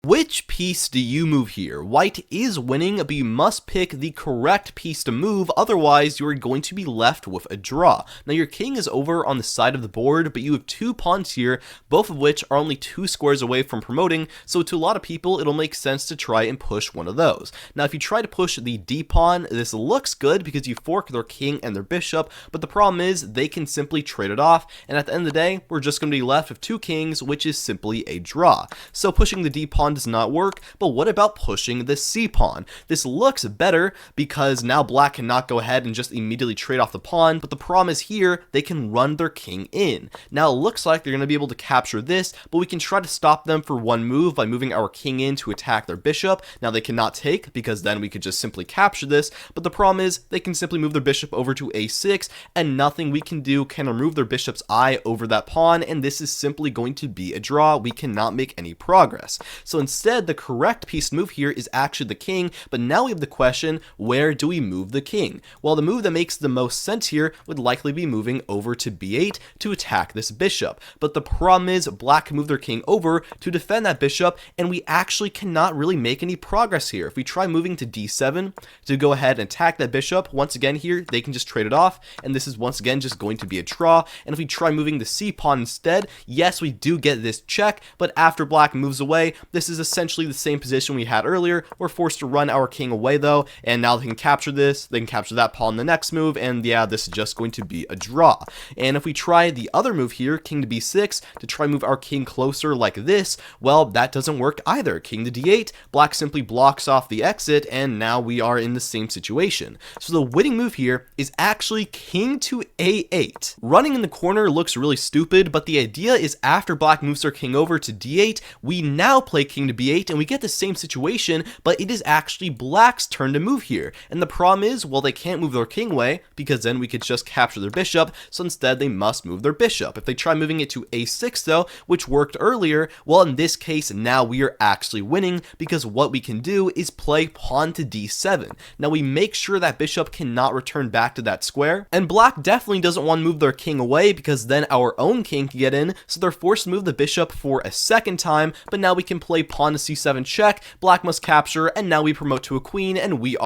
Which piece do you move here? White is winning, but you must pick the correct piece to move, otherwise you are going to be left with a draw. Now your king is over on the side of the board, but you have two pawns here, both of which are only 2 squares away from promoting, so to a lot of people it'll make sense to try and push one of those. Now if you try to push the D pawn, this looks good because you fork their king and their bishop, but the problem is they can simply trade it off, and at the end of the day, we're just going to be left with 2 kings, which is simply a draw. So pushing the D pawn does not work, but what about pushing the C pawn? This looks better because now black cannot go ahead and just immediately trade off the pawn, but the problem is here they can run their king in. Now it looks like they're going to be able to capture this, but we can try to stop them for one move by moving our king in to attack their bishop. Now they cannot take because then we could just simply capture this, but the problem is they can simply move their bishop over to a6 and nothing we can do can remove their bishop's eye over that pawn, and this is simply going to be a draw. We cannot make any progress. So instead, the correct piece to move here is actually the king, but now we have the question, where do we move the king? Well, the move that makes the most sense here would likely be moving over to b8 to attack this bishop, but the problem is black can move their king over to defend that bishop, and we actually cannot really make any progress here. If we try moving to d7 to go ahead and attack that bishop, once again here, they can just trade it off, and this is once again just going to be a draw. And if we try moving the c pawn instead, yes, we do get this check, but after black moves away, this is essentially the same position we had earlier. We're forced to run our king away though, and now they can capture this, they can capture that pawn in the next move, and yeah, this is just going to be a draw. And if we try the other move here, king to b6, to try and move our king closer like this, well, that doesn't work either. King to d8, black simply blocks off the exit, and now we are in the same situation. So the winning move here is actually king to a8. Running in the corner looks really stupid, but the idea is after black moves their king over to d8, we now play king to b8, and we get the same situation, but it is actually black's turn to move here. And the problem is, well, they can't move their king away because then we could just capture their bishop, so instead they must move their bishop. If they try moving it to a6 though, which worked earlier, well, in this case now we are actually winning because what we can do is play pawn to d7. Now we make sure that bishop cannot return back to that square, and black definitely doesn't want to move their king away because then our own king can get in, so they're forced to move the bishop for a second time, but now we can play pawn to c7 check, black must capture, and now we promote to a queen, and we are